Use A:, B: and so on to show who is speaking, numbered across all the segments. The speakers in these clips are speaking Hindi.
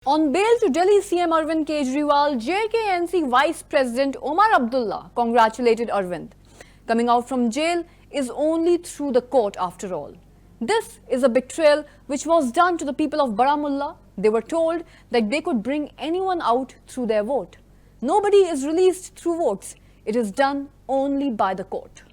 A: On bail to Delhi CM Arvind Kejriwal, JKNC Vice President Omar Abdullah congratulated Arvind. Coming out from jail is only through the court after all. This is a betrayal which was done to the people of Baramulla. They were told that they could bring anyone out through their vote. Nobody is released through votes. It is done only by the court.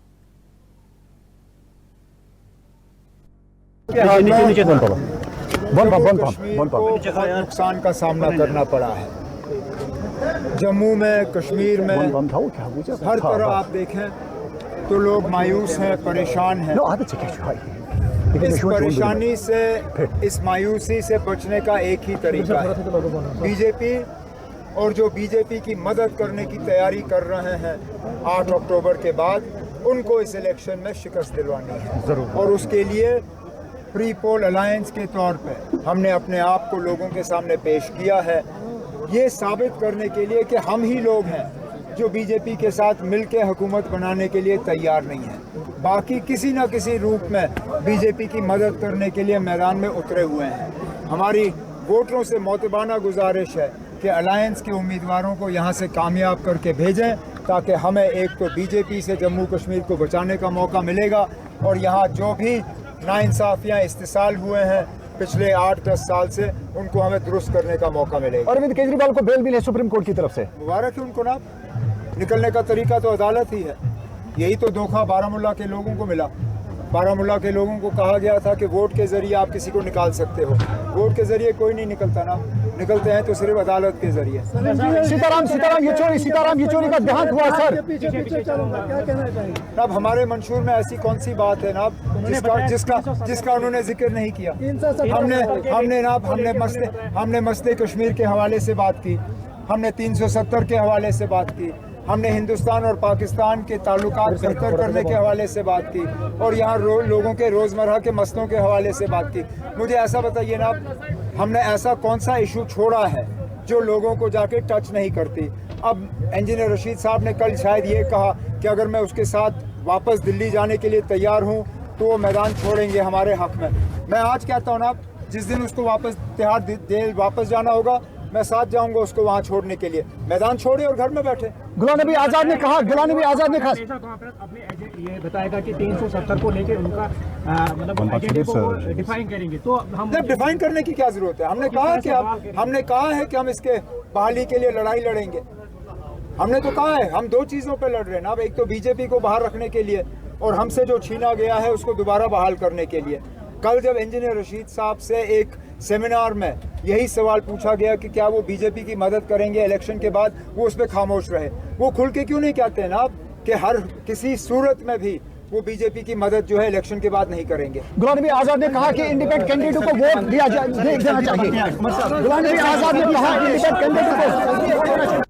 B: Kashmir को बहुत नुकसान का सामना करना पड़ा है। जम्मू में, कश्मीर में हर तरफ आप देखें तो लोग मायूस हैं, परेशान हैं। इस परेशानी से, इस मायूसी से बचने का एक ही तरीका है। बीजेपी और जो बीजेपी की मदद करने की तैयारी कर रहे हैं 8 अक्टूबर के बाद, उनको इस इलेक्शन में शिकस्त दिलवानी है। और उसके लिए प्री पोल अलायंस के तौर पे हमने अपने आप को लोगों के सामने पेश किया है, ये साबित करने के लिए कि हम ही लोग हैं जो बीजेपी के साथ मिलकर हुकूमत बनाने के लिए तैयार नहीं हैं। बाकी किसी न किसी रूप में बीजेपी की मदद करने के लिए मैदान में उतरे हुए हैं। हमारी वोटरों से मोतबाना गुजारिश है कि अलायंस के उम्मीदवारों को यहाँ से कामयाब करके भेजें, ताकि हमें एक तो बीजेपी से जम्मू कश्मीर को बचाने का मौका मिलेगा, और यहाँ जो भी नाइंसाफियाँ इस्तेसाल हुए हैं पिछले 8-10 साल से, उनको हमें दुरुस्त करने का मौका मिलेगा।
C: अरविंद केजरीवाल को बेल मिली सुप्रीम कोर्ट की तरफ से,
B: मुबारक है उनको। ना निकलने का तरीका तो अदालत ही है। यही तो धोखा बारामूला के लोगों को मिला। बारामूला के लोगों को कहा गया था कि वोट के जरिए आप किसी को निकाल सकते हो। वोट के जरिए कोई नहीं निकलता ना, निकलते हैं तो सिर्फ अदालत के जरिए।
C: सीताराम येचुरी का देहांत हुआ सर।
B: अब हमारे मंशूर में ऐसी कौन सी बात है ना जिसका उन्होंने जिक्र नहीं किया। हमने मसले कश्मीर के हवाले से बात की, हमने 370 के हवाले से बात की, हमने हिंदुस्तान और पाकिस्तान के ताल्लुकात बेहतर करने के हवाले से बात की, और यहाँ लोगों के रोज़मर्रा के मसलों के हवाले से बात की। मुझे ऐसा बताइए ना, हमने ऐसा कौन सा इशू छोड़ा है जो लोगों को जाके टच नहीं करती। अब इंजीनियर रशीद साहब ने कल शायद ये कहा कि अगर मैं उसके साथ वापस दिल्ली जाने के लिए तैयार हूँ तो वो मैदान छोड़ेंगे हमारे हक में। मैं आज कहता हूँ ना, जिस दिन उसको वापस तिहाड़ जेल वापस जाना होगा, मैं साथ जाऊंगा उसको वहां छोड़ने के लिए। मैदान छोड़े और घर में बैठे।
C: गुलाम नबी आजाद ने कहा
D: अपने ये बताएगा कि 370 को लेके उनका मतलब एजेंडे को डिफाइन करेंगे, तो हम
B: डिफाइन करने की क्या जरूरत है। हमने कहा है कि हम इसके बहाली के लिए लड़ाई लड़ेंगे। हमने तो कहा है हम 2 चीजों पे लड़ रहे हैं ना, एक तो बीजेपी को बाहर रखने के लिए, और हमसे जो छीना गया है उसको दोबारा बहाल करने के लिए। कल जब इंजीनियर रशीद साहब से एक सेमिनार में यही सवाल पूछा गया कि क्या वो बीजेपी की मदद करेंगे इलेक्शन के बाद, वो उस पर खामोश रहे। वो खुल के क्यों नहीं कहते हैं ना कि हर किसी सूरत में भी वो बीजेपी की मदद जो है इलेक्शन के बाद नहीं करेंगे।
C: गुलाम नबी आजाद ने कहा कि इंडिपेंडेंट कैंडिडेट को वोट देना चाहिए। गुलाम नबी आजाद ने कहा कि इंडिपेंडेंट कैंडिडेट को